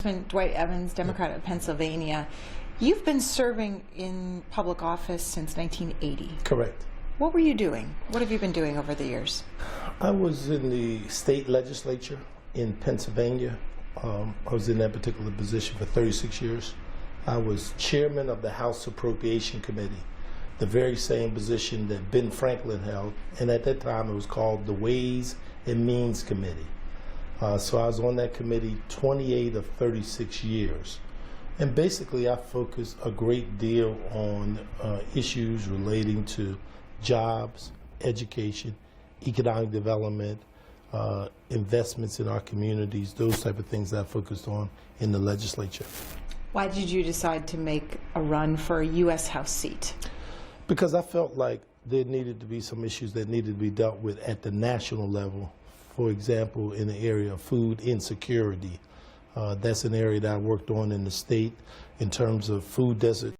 Congressman Dwight Evans, Democrat of Pennsylvania. You've been serving in public office since 1980. Correct. What were you doing? What have you been doing over the years? I was in the state legislature in Pennsylvania. I was in that particular position for 36 years. I was chairman of the House Appropriation Committee, the very same position that Ben Franklin held, and at that time it was called the Ways and Means Committee. So I was on that committee 28 of 36 years. And basically I focused a great deal on issues relating to jobs, education, economic development, investments in our communities, those type of things that I focused on in the legislature. Why did you decide to make a run for a U.S. House seat? Because I felt like there needed to be some issues that needed to be dealt with at the national level. For example, in the area of food insecurity. That's an area that I worked on in the state in terms of food desert,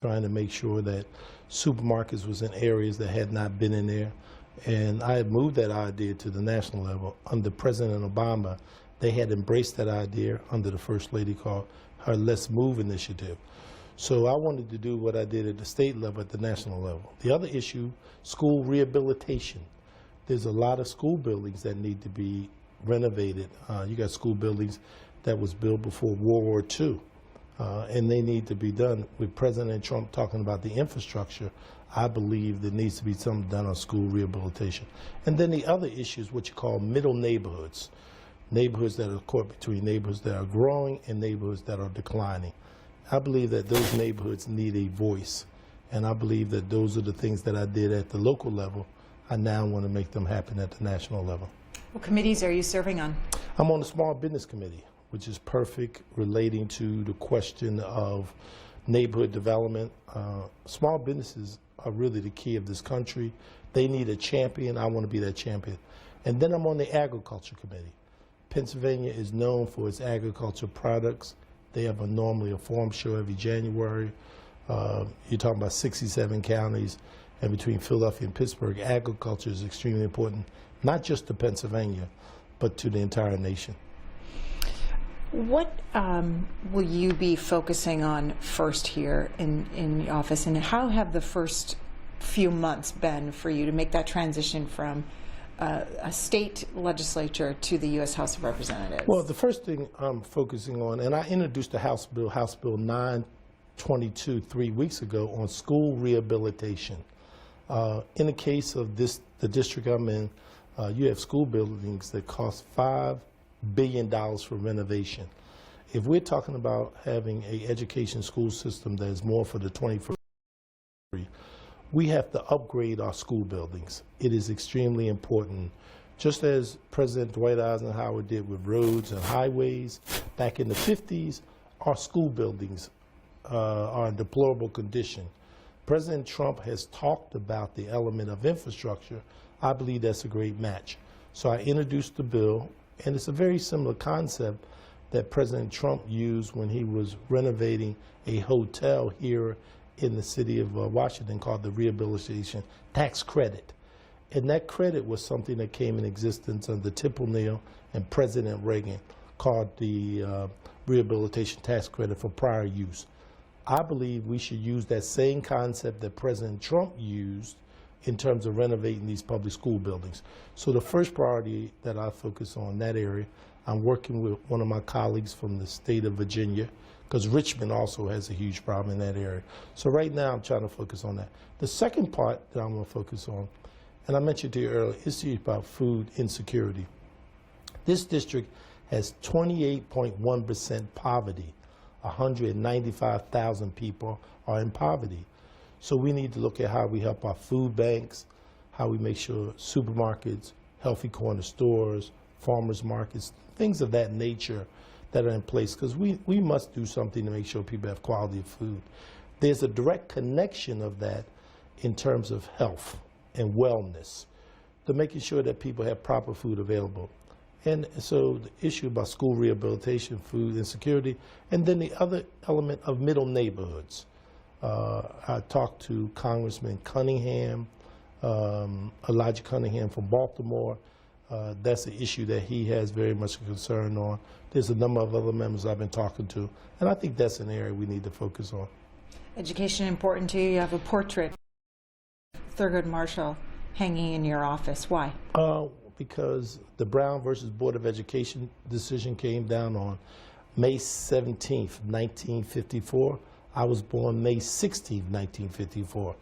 trying to make sure that supermarkets was in areas that had not been in there. And I had moved that idea to the national level. Under President Obama, they had embraced that idea under the First Lady called her Let's Move initiative. So I wanted to do what I did at the state level, at the national level. The other issue, school rehabilitation. There's a lot of school buildings that need to be renovated. You got school buildings that was built before World War II, and they need to be done. With President Trump talking about the infrastructure, I believe there needs to be something done on school rehabilitation. And then the other issue is what you call middle neighborhoods. Neighborhoods that are caught between neighborhoods that are growing and neighborhoods that are declining. I believe that those neighborhoods need a voice, and I believe that those are the things that I did at the local level. I now want to make them happen at the national level. What committees are you serving on? I'm on the Small Business Committee, which is perfect relating to the question of neighborhood development. Small businesses are really the key of this country. They need a champion. I want to be that champion. And then I'm on the Agriculture Committee. Pennsylvania is known for its agriculture products. They have normally a farm show every January. You're talking about 67 counties. And between Philadelphia and Pittsburgh, agriculture is extremely important, not just to Pennsylvania, but to the entire nation. What will you be focusing on first here in the office, and how have the first few months been for you to make that transition from a state legislature to the U.S. House of Representatives? Well, the first thing I'm focusing on, and I introduced the House Bill 922 3 weeks ago on school rehabilitation. In the case of the district I'm in, you have school buildings that cost $5 billion for renovation. If we're talking about having an education school system that is more for the 21st century, we have to upgrade our school buildings. It is extremely important. Just as President Dwight Eisenhower did with roads and highways back in the 50s, our school buildings are in deplorable condition. President Trump has talked about the element of infrastructure. I believe that's a great match. So I introduced the bill, and it's a very similar concept that President Trump used when he was renovating a hotel here in the city of Washington called the Rehabilitation Tax Credit. And that credit was something that came in existence under Tip O'Neill and President Reagan, called the Rehabilitation Tax Credit for prior use. I believe we should use that same concept that President Trump used in terms of renovating these public school buildings. So the first priority that I focus on in that area, I'm working with one of my colleagues from the state of Virginia, because Richmond also has a huge problem in that area. So right now I'm trying to focus on that. The second part that I'm going to focus on, and I mentioned to you earlier, is about food insecurity. This district has 28.1% poverty. 195,000 people are in poverty. So we need to look at how we help our food banks, how we make sure supermarkets, healthy corner stores, farmers markets, things of that nature that are in place, because we must do something to make sure people have quality of food. There's a direct connection of that in terms of health and wellness, to making sure that people have proper food available. And so the issue about school rehabilitation, food insecurity, and then the other element of middle neighborhoods. I talked to Congressman Cunningham, Elijah Cunningham from Baltimore, That's an issue that he has very much a concern on. There's a number of other members I've been talking to, and I think that's an area we need to focus on. Education important to you. You have a portrait of Thurgood Marshall hanging in your office. Why? Because the Brown versus Board of Education decision came down on May 17th, 1954. I was born May 16th, 1954.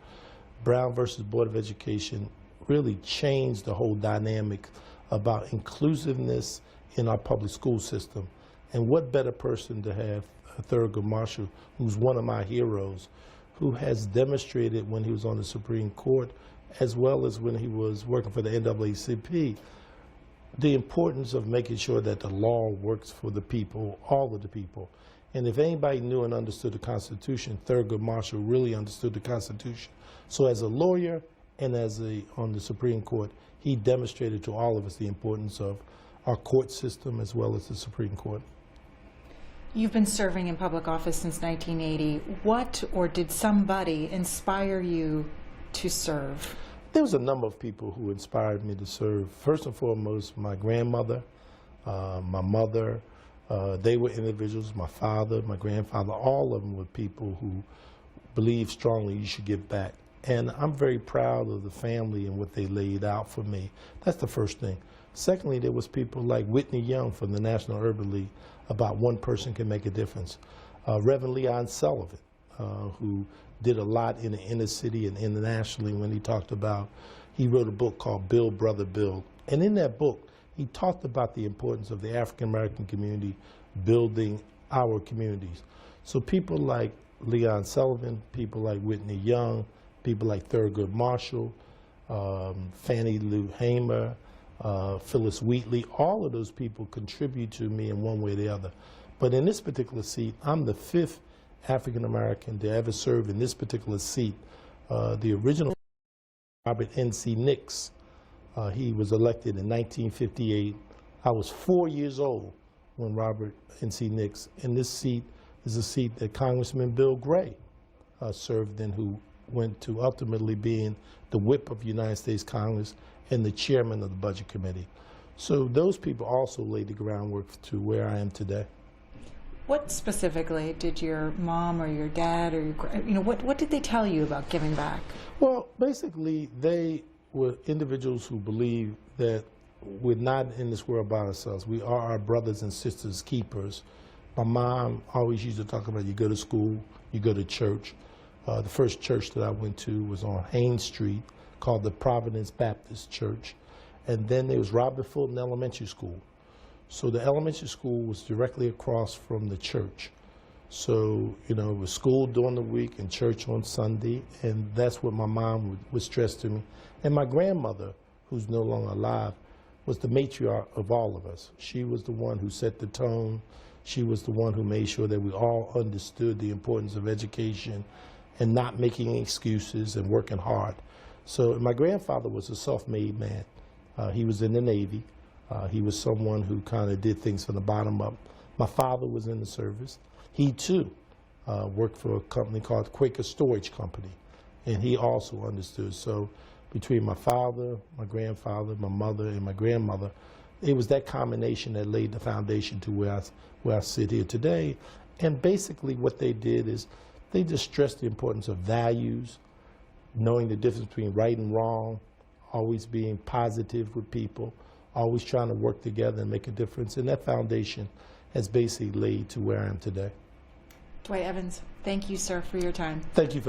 Brown versus Board of Education really changed the whole dynamic about inclusiveness in our public school system. And what better person to have Thurgood Marshall, who's one of my heroes, who has demonstrated when he was on the Supreme Court, as well as when he was working for the NAACP, the importance of making sure that the law works for the people, all of the people. And if anybody knew and understood the Constitution, Thurgood Marshall really understood the Constitution. So as a lawyer and on the Supreme Court, he demonstrated to all of us the importance of our court system as well as the Supreme Court. You've been serving in public office since 1980. What or did somebody inspire you to serve? There was a number of people who inspired me to serve. First and foremost, my grandmother, my mother. They were individuals, my father, my grandfather, all of them were people who believed strongly you should give back. And I'm very proud of the family and what they laid out for me. That's the first thing. Secondly, there was people like Whitney Young from the National Urban League about one person can make a difference. Reverend Leon Sullivan, who did a lot in the inner city and internationally when he talked about, he wrote a book called Build, Brother, Build. And in that book, he talked about the importance of the African American community building our communities. So people like Leon Sullivan, people like Whitney Young, people like Thurgood Marshall, Fannie Lou Hamer, Phyllis Wheatley, all of those people contribute to me in one way or the other. But in this particular seat, I'm the 5th African American to ever serve in this particular seat. The original Robert N.C. Nix, he was elected in 1958. I was 4 years old when Robert N.C. Nix, and this seat is a seat that Congressman Bill Gray served in, who went to ultimately being the whip of the United States Congress and the chairman of the Budget Committee. So those people also laid the groundwork to where I am today. What specifically did your mom or your dad or what did they tell you about giving back? Well, basically, they were individuals who believed that we're not in this world by ourselves. We are our brothers and sisters keepers. My mom always used to talk about you go to school, you go to church. The first church that I went to was on Haynes Street, called the Providence Baptist Church. And then there was Robert Fulton Elementary School. So the elementary school was directly across from the church. So, it was school during the week and church on Sunday, and that's what my mom would stress to me. And my grandmother, who's no longer alive, was the matriarch of all of us. She was the one who set the tone. She was the one who made sure that we all understood the importance of education and not making excuses and working hard. So my grandfather was a self-made man. He was in the Navy. He was someone who kind of did things from the bottom up. My father was in the service. He too worked for a company called Quaker Storage Company, and he also understood. So between my father, my grandfather, my mother, and my grandmother, it was that combination that laid the foundation to where I sit here today. And basically what they did is they just stressed the importance of values, knowing the difference between right and wrong, always being positive with people, always trying to work together and make a difference. And that foundation has basically laid to where I am today. Dwight Evans, thank you, sir, for your time. Thank you for